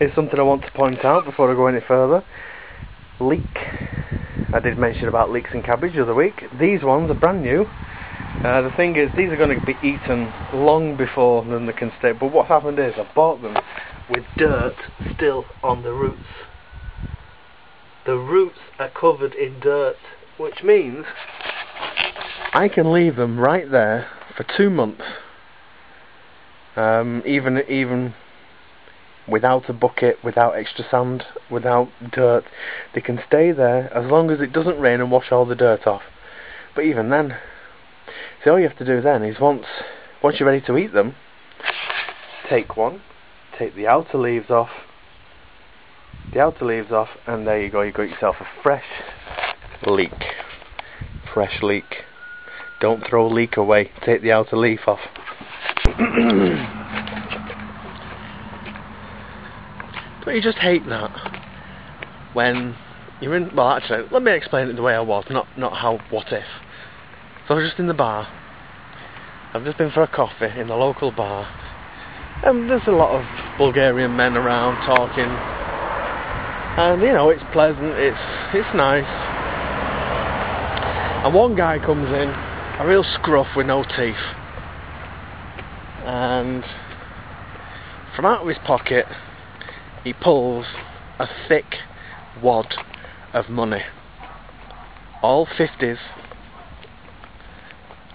is something I want to point out before I go any further. Leek. I did mention about leeks in cabbage the other week. These ones are brand new. The thing is, these are going to be eaten long before then they can stay. But what happened is, I bought them with dirt still on the roots. The roots are covered in dirt, which means I can leave them right there for 2 months. Even without a bucket, without extra sand, without dirt, they can stay there as long as it doesn't rain and wash all the dirt off. But even then, see, all you have to do then is once you're ready to eat them, take one, take the outer leaves off, and there you go. You got yourself a fresh leek. Fresh leek. Don't throw leek away. Take the outer leaf off. Don't you just hate that when you're in? Well, actually, let me explain it the way I was, not how. What if? So I was just in the bar. I've just been for a coffee in the local bar, and there's a lot of Bulgarian men around talking, and you know, it's pleasant, it's nice. And one guy comes in, a real scruff with no teeth, and from out of his pocket he pulls a thick wad of money, all 50s,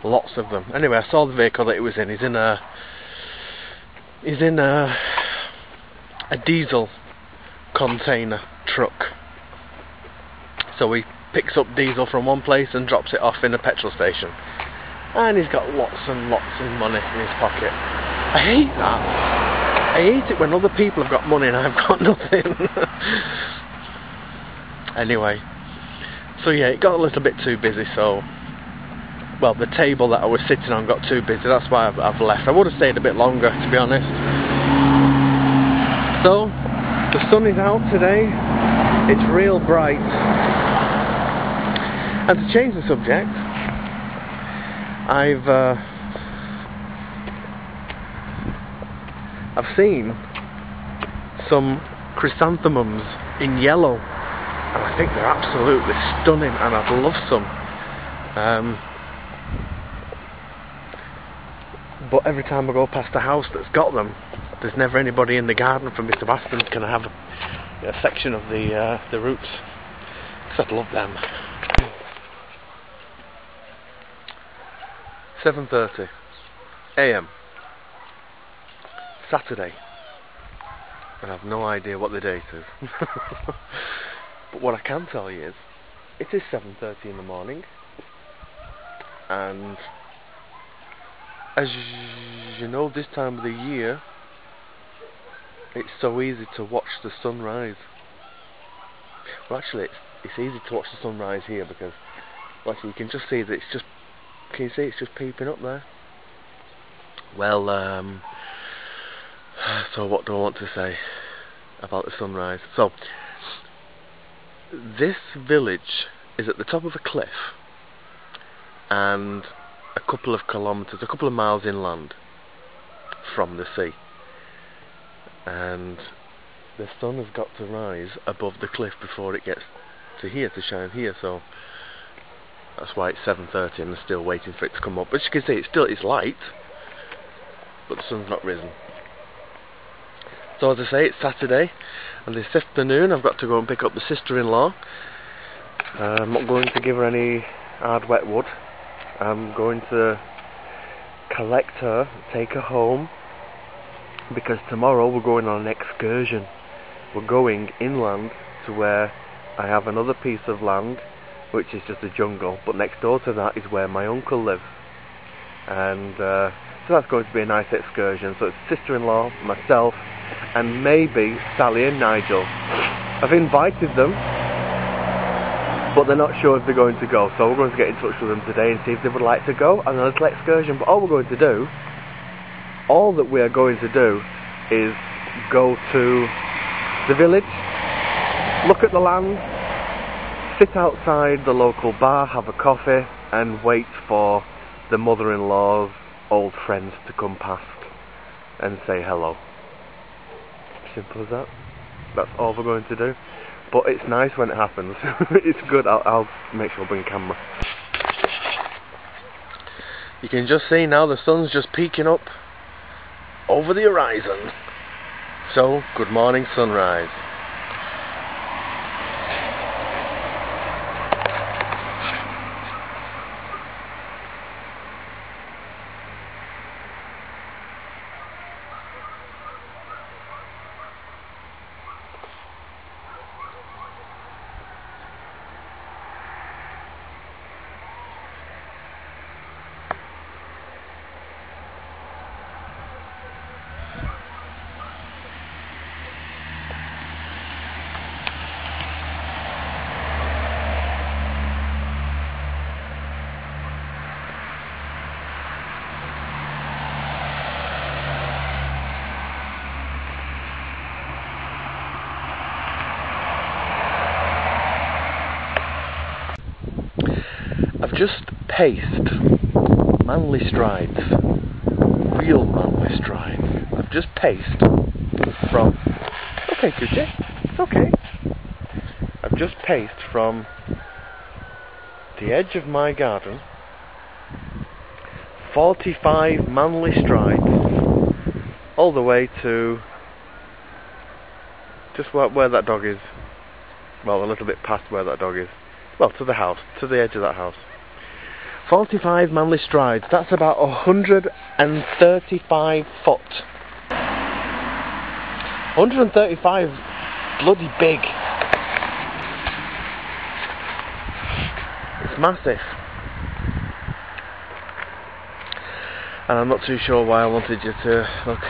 lots of them. Anyway, I saw the vehicle that he was in. He's in a diesel container truck. So he picks up diesel from one place and drops it off in a petrol station, and he's got lots and lots of money in his pocket. I hate that. I hate it when other people have got money and I've got nothing. Anyway, so yeah, it got a little bit too busy, so, well, the table that I was sitting on got too busy, that's why I've left. I would have stayed a bit longer, to be honest. So, the sun is out today, it's real bright. And to change the subject, I've seen some chrysanthemums in yellow, and I think they're absolutely stunning, and I'd love some. But every time I go past a house that's got them, there's never anybody in the garden for me to ask them, can I have a section of the roots? Because I'd love them. 7:30 AM. Saturday, and I've no idea what the date is. But what I can tell you is, it is 7:30 in the morning, and as you know, this time of the year, it's so easy to watch the sunrise. Well, actually, it's easy to watch the sunrise here because, well, actually, you can just see that it's just. Can you see it's just peeping up there? Well, so what do I want to say about the sunrise? So, this village is at the top of a cliff and a couple of kilometres, a couple of miles inland from the sea, and the sun has got to rise above the cliff before it gets to here, to shine here. So that's why it's 7:30 and they're still waiting for it to come up. But you can see it's light, but the sun's not risen. So as I say, it's Saturday, and this afternoon I've got to go and pick up the sister-in-law. I'm not going to give her any hard wet wood. I'm going to collect her, take her home, because tomorrow we're going on an excursion. We're going inland to where I have another piece of land, which is just a jungle, but next door to that is where my uncle lives. And so that's going to be a nice excursion. So it's sister-in-law, myself, and maybe Sally and Nigel. I've invited them, but they're not sure if they're going to go, so we're going to get in touch with them today and see if they would like to go on a little excursion. But all that we are going to do is go to the village, look at the land, sit outside the local bar, have a coffee, and wait for the mother-in-law's old friends to come past and say hello. Simple as that. That's all we're going to do. But it's nice when it happens. It's good. I'll make sure I bring a camera. You can just see now the sun's just peeking up over the horizon. So, good morning sunrise. I've just paced manly strides, real manly strides. I've just paced from, okay Coochie, it's okay. I've just paced from the edge of my garden, 45 manly strides, all the way to just where that dog is. Well, a little bit past where that dog is. Well, to the house, to the edge of that house. 45 manly strides, that's about 135 foot. 135, bloody big. It's massive. And I'm not too sure why I wanted you to look.